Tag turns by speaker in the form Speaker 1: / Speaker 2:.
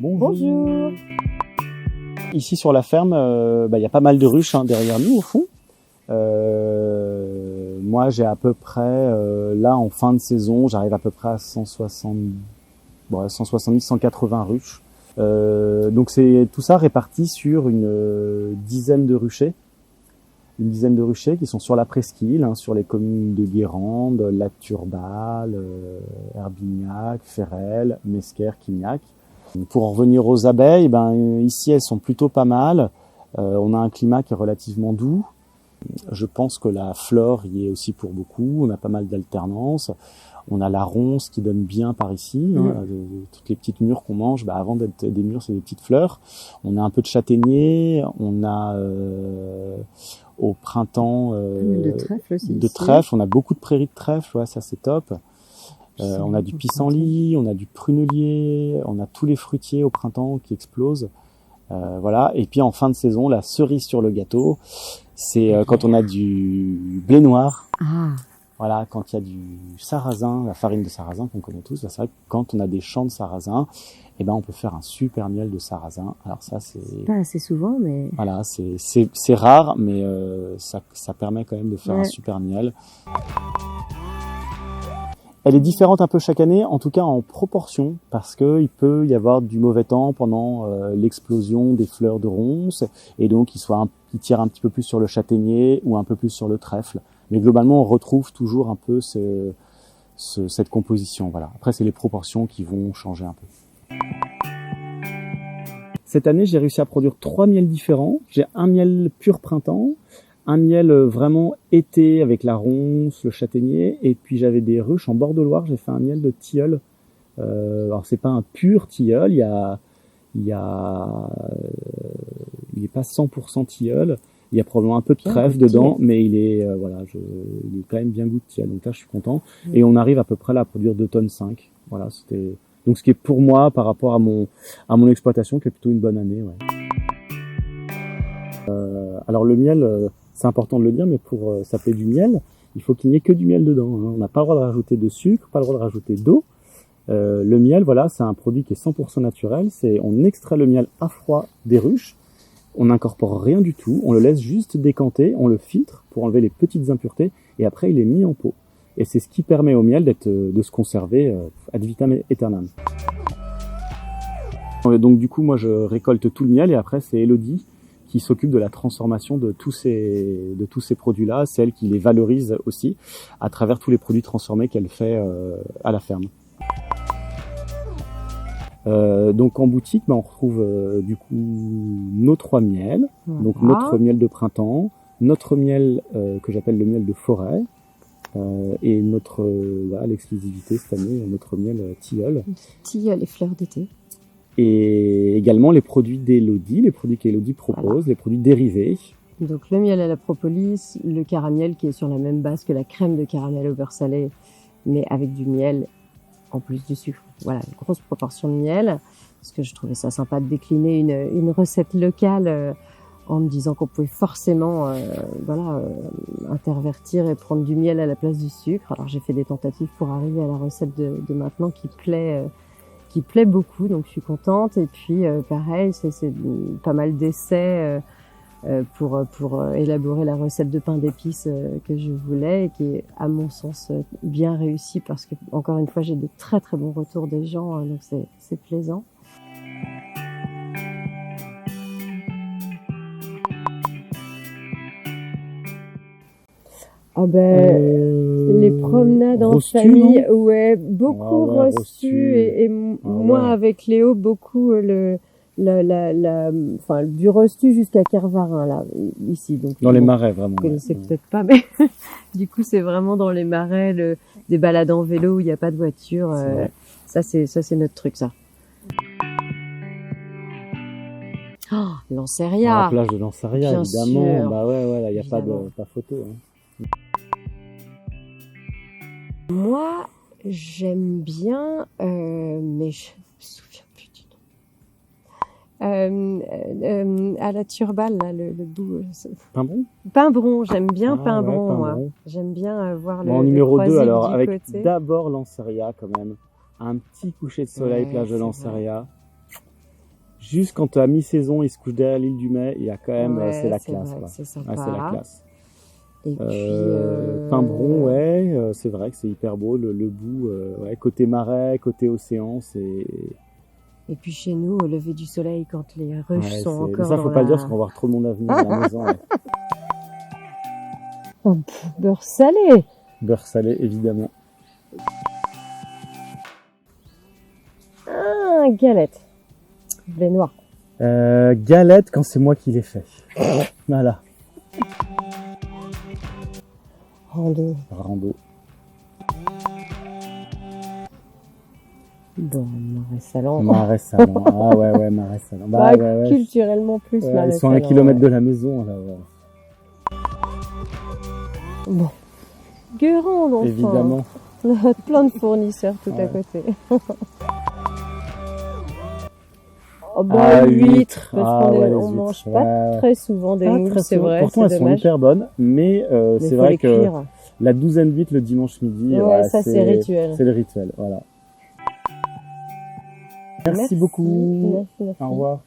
Speaker 1: Bonjour.
Speaker 2: Ici sur la ferme, y a pas mal de ruches derrière nous au fond. Moi j'ai à peu près, là en fin de saison, j'arrive à peu près à 170-180 ruches. Donc c'est tout ça réparti sur une dizaine de ruchers. Une dizaine de ruchers qui sont sur la presqu'île, sur les communes de Guérande, Lac-Turbal, Herbignac, Ferrel, Mesquer, Quignac. Pour en revenir aux abeilles, ici elles sont plutôt pas mal. On a un climat qui est relativement doux. Je pense que la flore y est aussi pour beaucoup. On a pas mal d'alternance. On a la ronce qui donne bien par ici. Toutes les petites mûres qu'on mange, avant d'être des mûres, c'est des petites fleurs. On a un peu de châtaignier. On a au printemps
Speaker 1: de trèfle aussi.
Speaker 2: De trèfle. On a beaucoup de prairies de trèfle. Ouais, ça c'est top. On a du pissenlit, on a du prunelier, on a tous les fruitiers au printemps qui explosent. Voilà. Et puis en fin de saison, la cerise sur le gâteau, c'est quand on a du blé noir. Voilà, quand il y a du sarrasin, la farine de sarrasin qu'on connaît tous. C'est vrai que quand on a des champs de sarrasin, on peut faire un super miel de sarrasin. Alors ça, c'est
Speaker 1: pas assez souvent, mais
Speaker 2: voilà, c'est rare, mais ça permet quand même de faire un super miel. Elle est différente un peu chaque année, en tout cas en proportion, parce que il peut y avoir du mauvais temps pendant l'explosion des fleurs de ronce, et donc il tire un petit peu plus sur le châtaignier ou un peu plus sur le trèfle. Mais globalement, on retrouve toujours un peu cette composition. Voilà. Après, c'est les proportions qui vont changer un peu. Cette année, j'ai réussi à produire 3 miels différents. J'ai un miel pur printemps, un miel vraiment été avec la ronce, le châtaignier, et puis j'avais des ruches en bord de Loire. J'ai fait un miel de tilleul. Alors c'est pas un pur tilleul, il est pas 100% tilleul. Il y a probablement un peu de trèfle dedans, mais il est il est quand même bien goût de tilleul. Donc là, je suis content. Et on arrive à peu près là à produire 2,5 tonnes. Voilà, c'était donc ce qui est pour moi par rapport à mon exploitation, qui est plutôt une bonne année. Ouais. Alors le miel, c'est important de le dire, mais pour s'appeler du miel, il faut qu'il n'y ait que du miel dedans. On n'a pas le droit de rajouter de sucre, pas le droit de rajouter d'eau. Le miel, voilà, c'est un produit qui est 100% naturel. On extrait le miel à froid des ruches. On n'incorpore rien du tout. On le laisse juste décanter. On le filtre pour enlever les petites impuretés. Et après, il est mis en pot. Et c'est ce qui permet au miel de se conserver ad vitam aeternam. Donc du coup, moi, je récolte tout le miel et après, c'est Elodie qui s'occupe de la transformation de tous ces produits-là. C'est elle qui les valorise aussi à travers tous les produits transformés qu'elle fait à la ferme. Donc en boutique, on retrouve du coup nos 3 miels. Donc notre miel de printemps, notre miel que j'appelle le miel de forêt, et notre l'exclusivité cette année, notre miel tilleul.
Speaker 1: Tilleul et fleurs d'été.
Speaker 2: Et également les produits d'Elodie, les produits qu'Elodie propose, les produits dérivés.
Speaker 1: Donc le miel à la propolis, le caramel qui est sur la même base que la crème de caramel au beurre salé, mais avec du miel en plus du sucre. Voilà, une grosse proportion de miel, parce que je trouvais ça sympa de décliner une recette locale en me disant qu'on pouvait forcément intervertir et prendre du miel à la place du sucre. Alors j'ai fait des tentatives pour arriver à la recette de maintenant qui plaît beaucoup, donc je suis contente. Et puis pareil, c'est pas mal d'essais pour élaborer la recette de pain d'épices que je voulais et qui est à mon sens bien réussie, parce que encore une fois j'ai de très très bons retours des gens, donc c'est plaisant. Les promenades en famille, beaucoup reçues et moi avec Léo beaucoup du Restu jusqu'à Kervarin là ici, donc
Speaker 2: dans les marais vraiment.
Speaker 1: Vous connaissez peut-être pas, mais du coup c'est vraiment dans les marais, des balades en vélo où il n'y a pas de voiture. Ça c'est notre truc, ça. Lanceria.
Speaker 2: La plage de Lanceria, bien évidemment. Sûr. Là il y a pas photo.
Speaker 1: Moi j'aime bien, mais je me souviens plus du nom. À la Turbale, là, le bout. Pimbron, j'aime bien Pimbron, moi. J'aime bien voir
Speaker 2: en numéro 2, alors, avec d'abord Lanceria, quand même. Un petit coucher de soleil, plage de Lanceria. Juste quand à mi-saison, ils se couchent derrière l'île du Mai, il y a quand même,
Speaker 1: Ouais,
Speaker 2: c'est la
Speaker 1: c'est
Speaker 2: classe,
Speaker 1: vrai
Speaker 2: quoi.
Speaker 1: que c'est
Speaker 2: Ouais, c'est la
Speaker 1: sympa.
Speaker 2: classe.
Speaker 1: Et puis,
Speaker 2: Quimbron, ouais, c'est vrai que c'est hyper beau, le bout, ouais, côté marais, côté océan, c'est...
Speaker 1: et puis chez nous, au lever du soleil, quand les ruches
Speaker 2: Ouais,
Speaker 1: sont
Speaker 2: mais
Speaker 1: encore
Speaker 2: ça,
Speaker 1: dans
Speaker 2: faut pas le dire,
Speaker 1: la...
Speaker 2: parce qu'on va avoir trop de monde à venir à la maison. Ouais.
Speaker 1: Oh, beurre salé.
Speaker 2: Beurre salé, évidemment.
Speaker 1: Ah, galette. Blé noir.
Speaker 2: Galette quand c'est moi qui l'ai fait. Voilà.
Speaker 1: Rando.
Speaker 2: Rando.
Speaker 1: Bon, marais salant.
Speaker 2: Marais Salon. Ah ouais, Marais Salon. Bah,
Speaker 1: Bah,
Speaker 2: ouais.
Speaker 1: culturellement plus,
Speaker 2: Ouais,
Speaker 1: marais
Speaker 2: ils sont à 1
Speaker 1: salant,
Speaker 2: kilomètre
Speaker 1: ouais.
Speaker 2: de la maison, là. Ouais.
Speaker 1: Bon. Guérande, enfin.
Speaker 2: Évidemment.
Speaker 1: Plein de fournisseurs tout à
Speaker 2: Ouais.
Speaker 1: côté. Oh bah, huîtres, parce
Speaker 2: Ah
Speaker 1: qu'on
Speaker 2: ouais, les
Speaker 1: on
Speaker 2: huîtres.
Speaker 1: mange pas
Speaker 2: Ouais.
Speaker 1: très souvent des
Speaker 2: Pas
Speaker 1: moules,
Speaker 2: très
Speaker 1: c'est
Speaker 2: souvent.
Speaker 1: vrai,
Speaker 2: Pourtant,
Speaker 1: c'est
Speaker 2: elles sont
Speaker 1: dommage.
Speaker 2: hyper bonnes, mais
Speaker 1: Mais
Speaker 2: c'est
Speaker 1: faut
Speaker 2: vrai
Speaker 1: les
Speaker 2: que
Speaker 1: cuire.
Speaker 2: la douzaine d'huîtres le dimanche midi,
Speaker 1: Ouais, ça, c'est rituel.
Speaker 2: C'est le rituel, voilà. Merci beaucoup.
Speaker 1: Merci.
Speaker 2: Au revoir.